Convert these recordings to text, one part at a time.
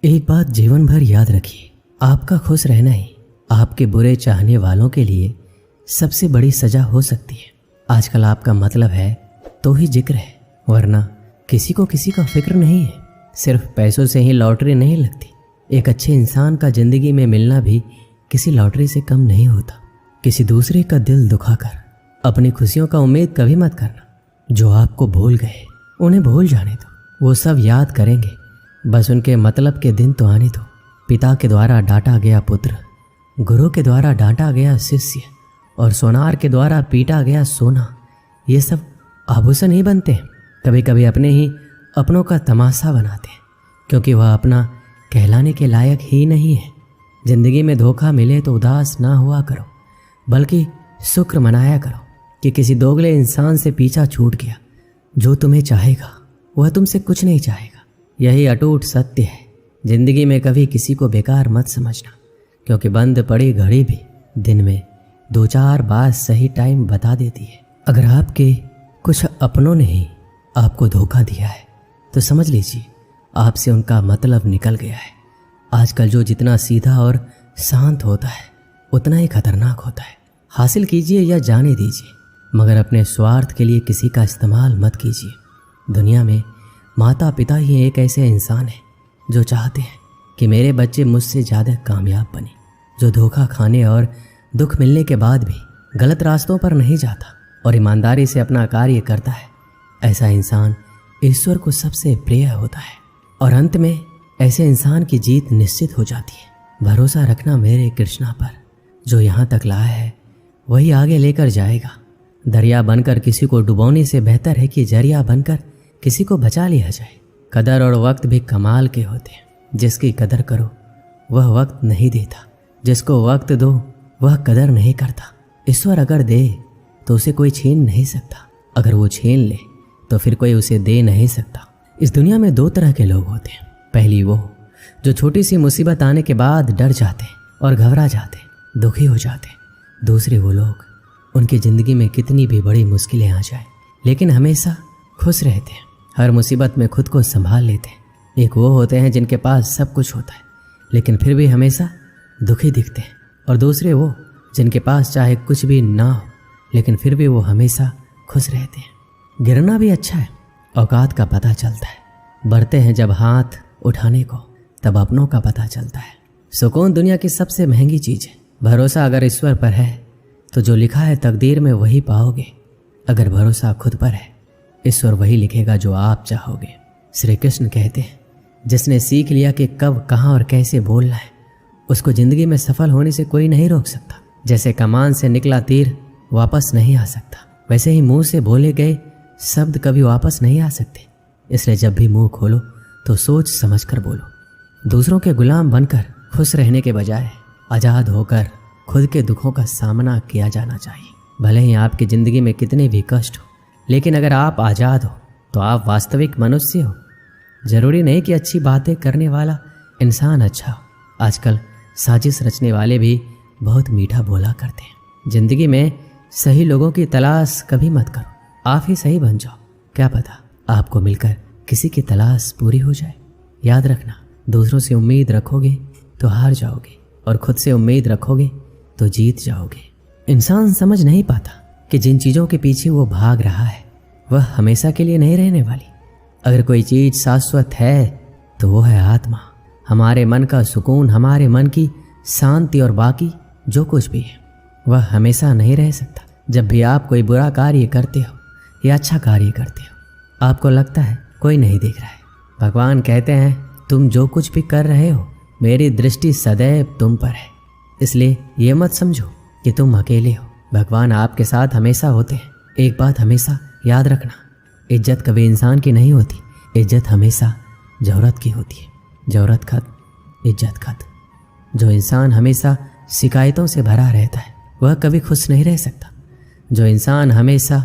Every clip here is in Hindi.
एक बात जीवन भर याद रखिए, आपका खुश रहना ही आपके बुरे चाहने वालों के लिए सबसे बड़ी सजा हो सकती है। आजकल आपका मतलब है तो ही जिक्र है, वरना किसी को किसी का फिक्र नहीं है। सिर्फ पैसों से ही लॉटरी नहीं लगती। एक अच्छे इंसान का जिंदगी में मिलना भी किसी लॉटरी से कम नहीं होता। किसी दूसरे का दिल दुखाकर अपनी खुशियों का उम्मीद कभी मत करना। जो आपको भूल गए उन्हें भूल जाने दो, वो सब याद करेंगे, बस उनके मतलब के दिन तो आने दो। पिता के द्वारा डांटा गया पुत्र, गुरु के द्वारा डांटा गया शिष्य और सोनार के द्वारा पीटा गया सोना, ये सब आभूषण ही बनते हैं। कभी कभी अपने ही अपनों का तमाशा बनाते हैं, क्योंकि वह अपना कहलाने के लायक ही नहीं है। जिंदगी में धोखा मिले तो उदास ना हुआ करो, बल्कि शुक्र मनाया करो कि किसी दोगले इंसान से पीछा छूट गया। जो तुम्हें चाहेगा वह तुमसे कुछ नहीं चाहेगा, यही अटूट सत्य है। जिंदगी में कभी किसी को बेकार मत समझना, क्योंकि बंद पड़ी घड़ी भी दिन में 2-4 बार सही टाइम बता देती है। अगर आपके कुछ अपनों ने ही आपको धोखा दिया है तो समझ लीजिए आपसे उनका मतलब निकल गया है। आजकल जो जितना सीधा और शांत होता है उतना ही खतरनाक होता है। हासिल कीजिए या जाने दीजिए, मगर अपने स्वार्थ के लिए किसी का इस्तेमाल मत कीजिए। दुनिया में माता पिता ही एक ऐसे इंसान है जो चाहते हैं कि मेरे बच्चे मुझसे ज़्यादा कामयाब बने, जो धोखा खाने और दुख मिलने के बाद भी गलत रास्तों पर नहीं जाता और ईमानदारी से अपना कार्य करता है। ऐसा इंसान ईश्वर को सबसे प्रिय होता है और अंत में ऐसे इंसान की जीत निश्चित हो जाती है। भरोसा रखना मेरे कृष्णा पर, जो यहाँ तक लाया है वही आगे लेकर जाएगा। दरिया बनकर किसी को डुबोने से बेहतर है कि जरिया बनकर किसी को बचा लिया जाए। कदर और वक्त भी कमाल के होते हैं। जिसकी कदर करो वह वक्त नहीं देता, जिसको वक्त दो वह कदर नहीं करता। ईश्वर अगर दे तो उसे कोई छीन नहीं सकता, अगर वो छीन ले तो फिर कोई उसे दे नहीं सकता। इस दुनिया में 2 तरह के लोग होते हैं। पहली वो जो छोटी सी मुसीबत आने के बाद डर जाते और घबरा जाते, दुखी हो जाते। दूसरे वो लोग उनकी ज़िंदगी में कितनी भी बड़ी मुश्किलें आ जाए लेकिन हमेशा खुश रहते हैं, हर मुसीबत में खुद को संभाल लेते हैं। एक वो होते हैं जिनके पास सब कुछ होता है लेकिन फिर भी हमेशा दुखी दिखते हैं, और दूसरे वो जिनके पास चाहे कुछ भी ना हो लेकिन फिर भी वो हमेशा खुश रहते हैं। गिरना भी अच्छा है, औकात का पता चलता है। बढ़ते हैं जब हाथ उठाने को तब अपनों का पता चलता है। सुकून दुनिया की सबसे महंगी चीज़ है। भरोसा अगर ईश्वर पर है तो जो लिखा है तकदीर में वही पाओगे। अगर भरोसा खुद पर है, ईश्वर वही लिखेगा जो आप चाहोगे। श्री कृष्ण कहते हैं, जिसने सीख लिया कि कब, कहाँ और कैसे बोलना है, उसको ज़िंदगी में सफल होने से कोई नहीं रोक सकता। जैसे कमान से निकला तीर वापस नहीं आ सकता, वैसे ही मुंह से बोले गए शब्द कभी वापस नहीं आ सकते। इसलिए जब भी मुंह खोलो तो सोच समझ कर बोलो। दूसरों के गुलाम बनकर खुश रहने के बजाय आज़ाद होकर खुद के दुखों का सामना किया जाना चाहिए। भले ही आपकी ज़िंदगी में कितने भी कष्ट हो, लेकिन अगर आप आज़ाद हो तो आप वास्तविक मनुष्य हो। ज़रूरी नहीं कि अच्छी बातें करने वाला इंसान अच्छा हो। आजकल साजिश रचने वाले भी बहुत मीठा बोला करते हैं। ज़िंदगी में सही लोगों की तलाश कभी मत करो, आप ही सही बन जाओ। क्या पता आपको मिलकर किसी की तलाश पूरी हो जाए। याद रखना, दूसरों से उम्मीद रखोगे तो हार जाओगे और खुद से उम्मीद रखोगे तो जीत जाओगे। इंसान समझ नहीं पाता कि जिन चीज़ों के पीछे वो भाग रहा है वह हमेशा के लिए नहीं रहने वाली। अगर कोई चीज़ शाश्वत है तो वो है आत्मा, हमारे मन का सुकून, हमारे मन की शांति, और बाकी जो कुछ भी है वह हमेशा नहीं रह सकता। जब भी आप कोई बुरा कार्य करते हो या अच्छा कार्य करते हो, आपको लगता है कोई नहीं देख रहा है। भगवान कहते हैं, तुम जो कुछ भी कर रहे हो मेरी दृष्टि सदैव तुम पर है, इसलिए ये मत समझो कि तुम अकेले हो। भगवान आपके साथ हमेशा होते हैं। एक बात हमेशा याद रखना, इज्जत कभी इंसान की नहीं होती, इज्जत हमेशा ज़रूरत की होती है। ज़रूरत खत्म, इज्जत खत्म। जो इंसान हमेशा शिकायतों से भरा रहता है वह कभी खुश नहीं रह सकता। जो इंसान हमेशा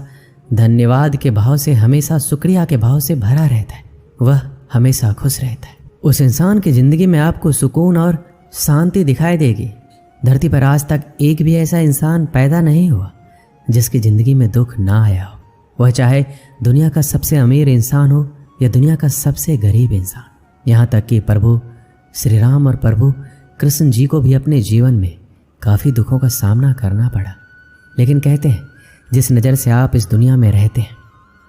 धन्यवाद के भाव से, हमेशा शुक्रिया के भाव से भरा रहता है वह हमेशा खुश रहता है। उस इंसान की ज़िंदगी में आपको सुकून और शांति दिखाई देगी। धरती पर आज तक एक भी ऐसा इंसान पैदा नहीं हुआ जिसकी ज़िंदगी में दुख ना आया हो। वह चाहे दुनिया का सबसे अमीर इंसान हो या दुनिया का सबसे गरीब इंसान। यहाँ तक कि प्रभु श्री राम और प्रभु कृष्ण जी को भी अपने जीवन में काफ़ी दुखों का सामना करना पड़ा, लेकिन कहते हैं जिस नज़र से आप इस दुनिया में रहते हैं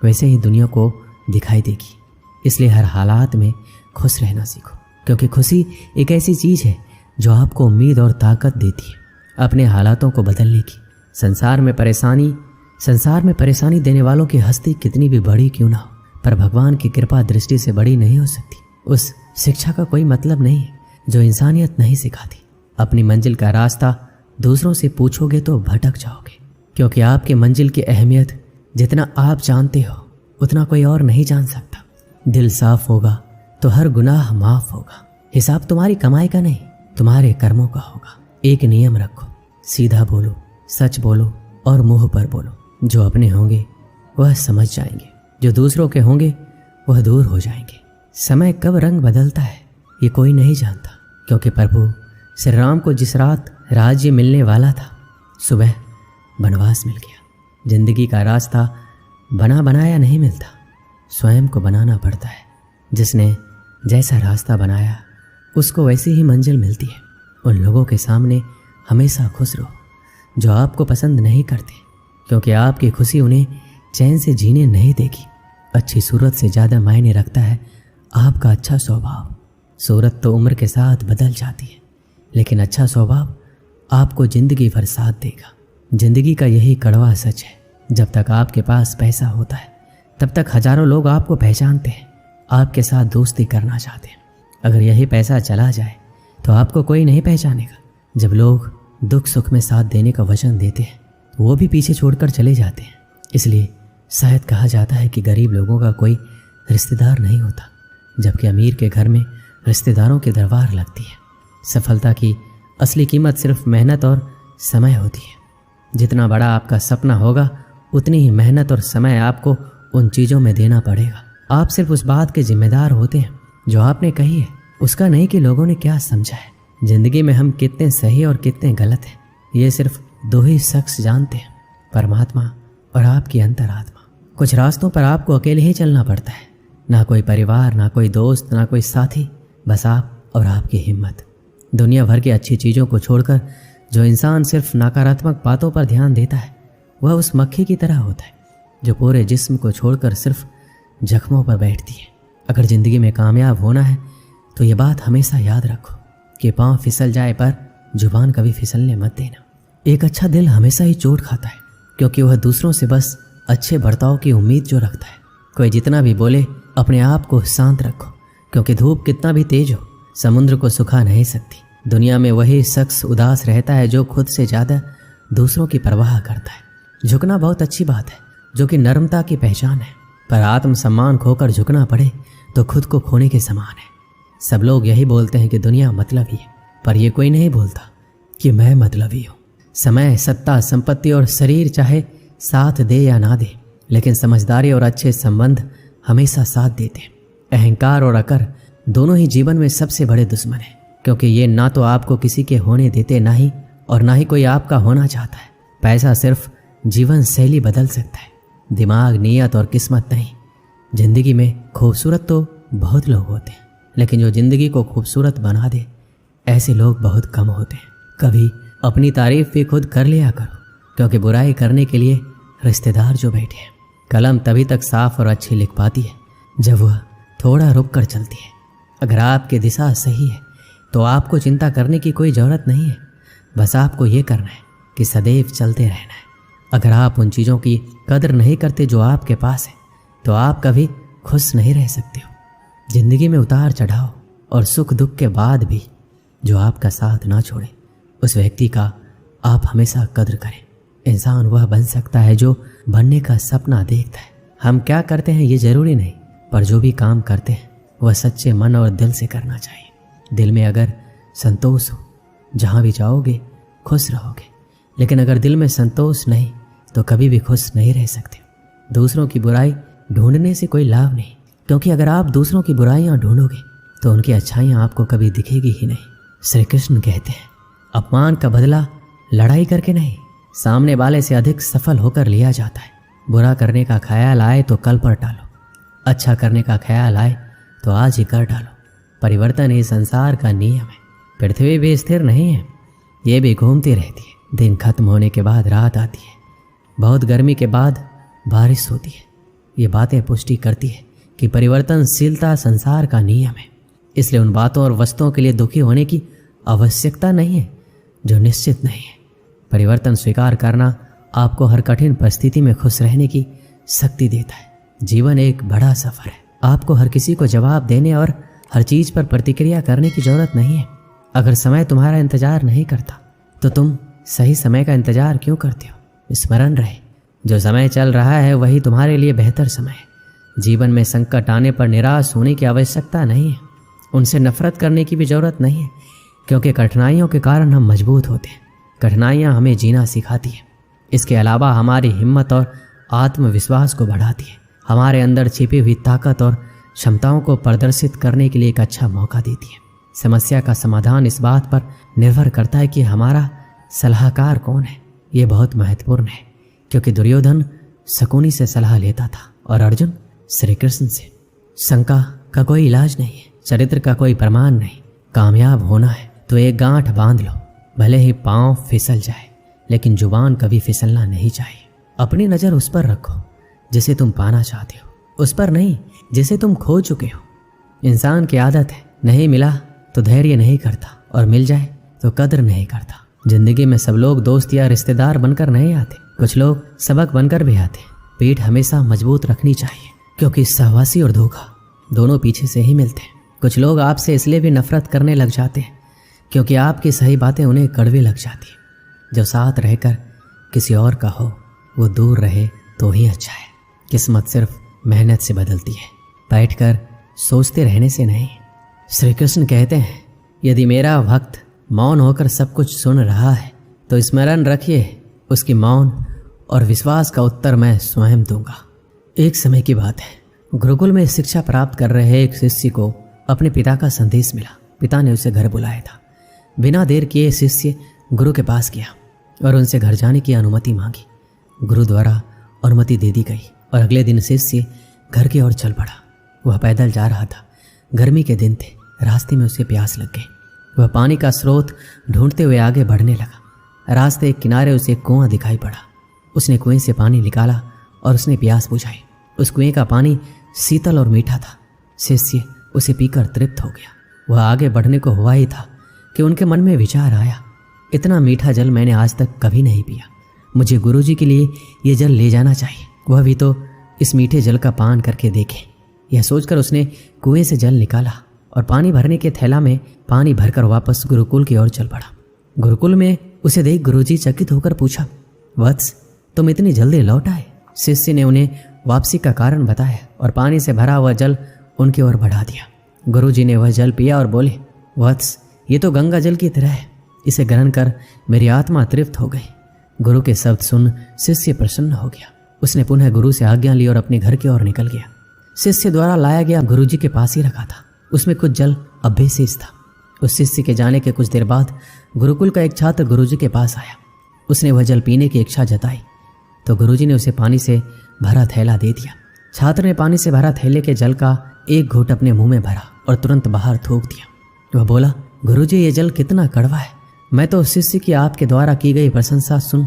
वैसे ही दुनिया को दिखाई देगी। इसलिए हर हालात में खुश रहना सीखो, क्योंकि खुशी एक ऐसी चीज़ है जो आपको उम्मीद और ताकत देती है अपने हालातों को बदलने की। संसार में परेशानी देने वालों की हस्ती कितनी भी बड़ी क्यों ना हो, पर भगवान की कृपा दृष्टि से बड़ी नहीं हो सकती। उस शिक्षा का कोई मतलब नहीं है जो इंसानियत नहीं सिखाती। अपनी मंजिल का रास्ता दूसरों से पूछोगे तो भटक जाओगे, क्योंकि आपकी मंजिल की अहमियत जितना आप जानते हो उतना कोई और नहीं जान सकता। दिल साफ होगा तो हर गुनाह माफ होगा। हिसाब तुम्हारी कमाई का नहीं, तुम्हारे कर्मों का होगा। एक नियम रखो, सीधा बोलो, सच बोलो और मुंह पर बोलो। जो अपने होंगे वह समझ जाएंगे, जो दूसरों के होंगे वह दूर हो जाएंगे। समय कब रंग बदलता है ये कोई नहीं जानता, क्योंकि प्रभु श्री राम को जिस रात राज्य मिलने वाला था सुबह वनवास मिल गया। जिंदगी का रास्ता बना बनाया नहीं मिलता, स्वयं को बनाना पड़ता है। जिसने जैसा रास्ता बनाया उसको वैसी ही मंजिल मिलती है। उन लोगों के सामने हमेशा खुश रहो जो आपको पसंद नहीं करते, क्योंकि आपकी खुशी उन्हें चैन से जीने नहीं देगी। अच्छी सूरत से ज़्यादा मायने रखता है आपका अच्छा स्वभाव। सूरत तो उम्र के साथ बदल जाती है, लेकिन अच्छा स्वभाव आपको ज़िंदगी भर साथ देगा। ज़िंदगी का यही कड़वा सच है, जब तक आपके पास पैसा होता है तब तक हजारों लोग आपको पहचानते हैं, आपके साथ दोस्ती करना चाहते हैं। अगर यही पैसा चला जाए तो आपको कोई नहीं पहचानेगा। जब लोग दुख सुख में साथ देने का वचन देते हैं वो भी पीछे छोड़कर चले जाते हैं। इसलिए शायद कहा जाता है कि गरीब लोगों का कोई रिश्तेदार नहीं होता, जबकि अमीर के घर में रिश्तेदारों की दरबार लगती है। सफलता की असली कीमत सिर्फ मेहनत और समय होती है। जितना बड़ा आपका सपना होगा उतनी ही मेहनत और समय आपको उन चीज़ों में देना पड़ेगा। आप सिर्फ उस बात के जिम्मेदार होते हैं जो आपने कही है, उसका नहीं कि लोगों ने क्या समझा है। जिंदगी में हम कितने सही और कितने गलत हैं ये सिर्फ दो ही शख्स जानते हैं, परमात्मा और आपकी अंतरात्मा। कुछ रास्तों पर आपको अकेले ही चलना पड़ता है, ना कोई परिवार, ना कोई दोस्त, ना कोई साथी, बस आप और आपकी हिम्मत। दुनिया भर की अच्छी चीज़ों को छोड़कर जो इंसान सिर्फ नकारात्मक बातों पर ध्यान देता है वह उस मक्खी की तरह होता है जो पूरे जिस्म को छोड़कर सिर्फ जख्मों पर बैठती है। अगर ज़िंदगी में कामयाब होना है तो ये बात हमेशा याद रखो कि पाँव फिसल जाए पर जुबान कभी फिसलने मत देना। एक अच्छा दिल हमेशा ही चोट खाता है, क्योंकि वह दूसरों से बस अच्छे बर्ताव की उम्मीद जो रखता है। कोई जितना भी बोले अपने आप को शांत रखो, क्योंकि धूप कितना भी तेज हो समुद्र को सुखा नहीं सकती। दुनिया में वही शख्स उदास रहता है जो खुद से ज़्यादा दूसरों की परवाह करता है। झुकना बहुत अच्छी बात है, जो कि नर्मता की पहचान है, पर आत्मसम्मान खोकर झुकना पड़े तो खुद को खोने के समान है। सब लोग यही बोलते हैं कि दुनिया मतलबी है, पर यह कोई नहीं बोलता कि मैं मतलबी हूँ। समय, सत्ता, संपत्ति और शरीर चाहे साथ दे या ना दे, लेकिन समझदारी और अच्छे संबंध हमेशा साथ देते हैं। अहंकार और अकर दोनों ही जीवन में सबसे बड़े दुश्मन हैं, क्योंकि ये ना तो आपको किसी के होने देते ना ही कोई आपका होना चाहता है। पैसा सिर्फ जीवन शैली बदल सकता है, दिमाग, नीयत और किस्मत नहीं। जिंदगी में खूबसूरत तो बहुत लोग होते हैं, लेकिन जो जिंदगी को खूबसूरत बना दे ऐसे लोग बहुत कम होते हैं। कभी अपनी तारीफ भी खुद कर लिया करो, क्योंकि बुराई करने के लिए रिश्तेदार जो बैठे हैं। कलम तभी तक साफ और अच्छी लिख पाती है जब वह थोड़ा रुक कर चलती है। अगर आपकी दिशा सही है तो आपको चिंता करने की कोई ज़रूरत नहीं है, बस आपको ये करना है कि सदैव चलते रहना है। अगर आप उन चीज़ों की कदर नहीं करते जो आपके पास है तो आप कभी खुश नहीं रह सकते हो। जिंदगी में उतार चढ़ाव और सुख दुख के बाद भी जो आपका साथ ना छोड़े उस व्यक्ति का आप हमेशा कदर करें। इंसान वह बन सकता है जो बनने का सपना देखता है। हम क्या करते हैं ये ज़रूरी नहीं, पर जो भी काम करते हैं वह सच्चे मन और दिल से करना चाहिए। दिल में अगर संतोष हो जहाँ भी जाओगे खुश रहोगे, लेकिन अगर दिल में संतोष नहीं तो कभी भी खुश नहीं रह सकते। दूसरों की बुराई ढूंढने से कोई लाभ नहीं, क्योंकि अगर आप दूसरों की बुराइयां ढूंढोगे तो उनकी अच्छाइयां आपको कभी दिखेगी ही नहीं। श्री कृष्ण कहते हैं, अपमान का बदला लड़ाई करके नहीं, सामने वाले से अधिक सफल होकर लिया जाता है। बुरा करने का ख्याल आए तो कल पर टालो, अच्छा करने का ख्याल आए तो आज ही कर डालो। परिवर्तन ही संसार का नियम है। पृथ्वी भी स्थिर नहीं है, ये भी घूमती रहती है। दिन खत्म होने के बाद रात आती है, बहुत गर्मी के बाद बारिश होती है। ये बातें पुष्टि करती है कि परिवर्तनशीलता संसार का नियम है। इसलिए उन बातों और वस्तुओं के लिए दुखी होने की आवश्यकता नहीं है जो निश्चित नहीं है। परिवर्तन स्वीकार करना आपको हर कठिन परिस्थिति में खुश रहने की शक्ति देता है। जीवन एक बड़ा सफर है। आपको हर किसी को जवाब देने और हर चीज पर प्रतिक्रिया करने की जरूरत नहीं है। अगर समय तुम्हारा इंतजार नहीं करता तो तुम सही समय का इंतजार क्यों करते हो? स्मरण रहे, जो समय चल रहा है वही तुम्हारे लिए बेहतर समय है। जीवन में संकट आने पर निराश होने की आवश्यकता नहीं है, उनसे नफरत करने की भी जरूरत नहीं है, क्योंकि कठिनाइयों के कारण हम मजबूत होते हैं। कठिनाइयाँ हमें जीना सिखाती है। इसके अलावा हमारी हिम्मत और आत्मविश्वास को बढ़ाती है। हमारे अंदर छिपी हुई ताकत और क्षमताओं को प्रदर्शित करने के लिए एक अच्छा मौका देती है। समस्या का समाधान इस बात पर निर्भर करता है कि हमारा सलाहकार कौन है। ये बहुत महत्वपूर्ण है, क्योंकि दुर्योधन शकुनी से सलाह लेता था और अर्जुन श्री कृष्ण से। शंका का कोई इलाज नहीं है, चरित्र का कोई प्रमाण नहीं। कामयाब होना है तो एक गांठ बांध लो, भले ही पांव फिसल जाए, लेकिन जुबान कभी फिसलना नहीं चाहिए। अपनी नज़र उस पर रखो जिसे तुम पाना चाहते हो, उस पर नहीं जिसे तुम खो चुके हो। इंसान की आदत है, नहीं मिला तो धैर्य नहीं करता और मिल जाए तो कदर नहीं करता। जिंदगी में सब लोग दोस्त या रिश्तेदार बनकर नहीं आते, कुछ लोग सबक बनकर भी आते। पीठ हमेशा मजबूत रखनी चाहिए, क्योंकि सहवासी और धोखा दोनों पीछे से ही मिलते हैं। कुछ लोग आपसे इसलिए भी नफरत करने लग जाते हैं क्योंकि आपकी सही बातें उन्हें कड़वी लग जाती हैं। जो साथ रहकर किसी और का हो वो दूर रहे तो ही अच्छा है। किस्मत सिर्फ मेहनत से बदलती है, बैठकर सोचते रहने से नहीं। श्री कृष्ण कहते हैं, यदि मेरा भक्त मौन होकर सब कुछ सुन रहा है तो स्मरण रखिए, उसकी मौन और विश्वास का उत्तर मैं स्वयं दूंगा। एक समय की बात है, गुरुकुल में शिक्षा प्राप्त कर रहे एक शिष्य को अपने पिता का संदेश मिला। पिता ने उसे घर बुलाया था। बिना देर किए शिष्य गुरु के पास गया और उनसे घर जाने की अनुमति मांगी। गुरु द्वारा अनुमति दे दी गई और अगले दिन शिष्य घर की ओर चल पड़ा। वह पैदल जा रहा था। गर्मी के दिन थे, रास्ते में उसे प्यास लग गई। वह पानी का स्रोत ढूंढते हुए आगे बढ़ने लगा। रास्ते के किनारे उसे एक कुआं दिखाई पड़ा। उसने कुएं से पानी निकाला और उसने प्यास बुझाई। उस कुएं का पानी शीतल और मीठा था। शिष्य उसे पीकर तृप्त हो गया। वह आगे बढ़ने को हुआ ही था कि उनके मन में विचार आया, इतना मीठा जल मैंने आज तक कभी नहीं पिया, मुझे गुरुजी के लिए ये जल ले जाना चाहिए। वह भी तो इस मीठे जल का पान करके देखे। यह सोचकर उसने कुएं से जल निकाला और पानी भरने के थैला में पानी भरकर वापस गुरुकुल की ओर चल पड़ा। गुरुकुल में उसे देख गुरुजी चकित होकर पूछा, वत्स तुम इतनी जल्दी लौट आए? शिष्य ने उन्हें वापसी का कारण बताया और पानी से भरा हुआ जल उनकी ओर बढ़ा दिया। गुरुजी ने वह जल पिया और बोले, वत्स ये तो गंगा जल की तरह है, इसे ग्रहण कर मेरी आत्मा तृप्त हो गई। गुरु के शब्द सुन शिष्य प्रसन्न हो गया। उसने पुनः गुरु से आज्ञा ली और अपने घर की ओर निकल गया। शिष्य द्वारा लाया गया गुरुजी के पास ही रखा था। उसमें कुछ जल अब भी शेष था। उस शिष्य के जाने के कुछ देर बाद गुरुकुल का एक छात्र गुरुजी के पास आया। उसने वह जल पीने की इच्छा जताई तो गुरुजी ने उसे पानी से भरा थैला दे दिया। छात्र ने पानी से भरा थैले के जल का एक घूंट अपने मुंह में भरा और तुरंत बाहर थूक दिया। वह बोला, गुरुजी ये जल कितना कड़वा है। मैं तो उस शिष्य की आपके द्वारा की गई प्रशंसा सुन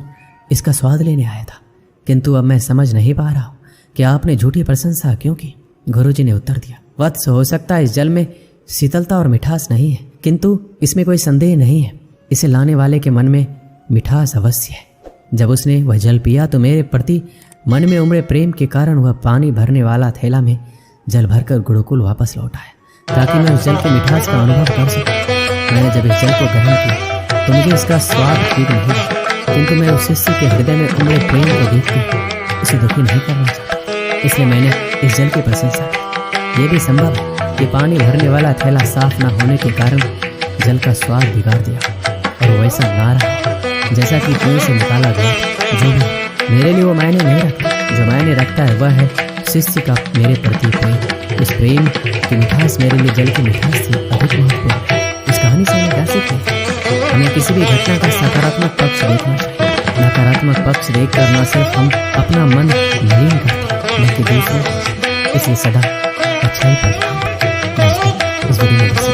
इसका स्वाद लेने आया था, किंतु अब मैं समझ नहीं पा रहा हूँ कि आपने झूठी प्रशंसा क्यों की। गुरुजी ने उत्तर दिया, वत्स हो सकता है इस जल में शीतलता और मिठास नहीं है, किंतु इसमें कोई संदेह नहीं है, इसे लाने वाले के मन में मिठास अवश्य है। जब उसने वह जल पिया तो मेरे प्रति मन में उमड़े प्रेम के कारण वह पानी भरने वाला थैला में जल भरकर गुरुकुल वापस लौट आया, ताकि मैं उस जल की मिठास का अनुभव कर सकूं। मैंने जब इस जल को ग्रहण किया तो मुझे इसका स्वाद ठीक नहीं लगा, किंतु मैं उस शिष्य के हृदय में उमड़े प्रेम को देखकर उसे दुखी नहीं करना चाहता, इसलिए मैंने इस जल की प्रशंसा की। ये भी संभव है कि पानी भरने वाला थैला साफ न होने के कारण जल का स्वाद बिगाड़ दिया और वैसा ना रहा जैसा कि कुएं से निकाला गया। जो भी मेरे लिए वो मायने नहीं रखता, जो मायने रखता है वह है शिष्य का मेरे प्रति प्रेम। उस प्रेम की मिठास मेरे लिए जल की मिठास से अधिक महत्वपूर्ण है। इस कहानी से हमें क्या सीखते? हमें किसी भी घटना का सकारात्मक पक्ष देखना चाहिए। नकारात्मक पक्ष देखकर न सिर्फ हम अपना मन मलिन करते हैं बल्कि दूसरों को। इसलिए सदा अच्छाई पर ध्यान दें। इस वीडियो में बस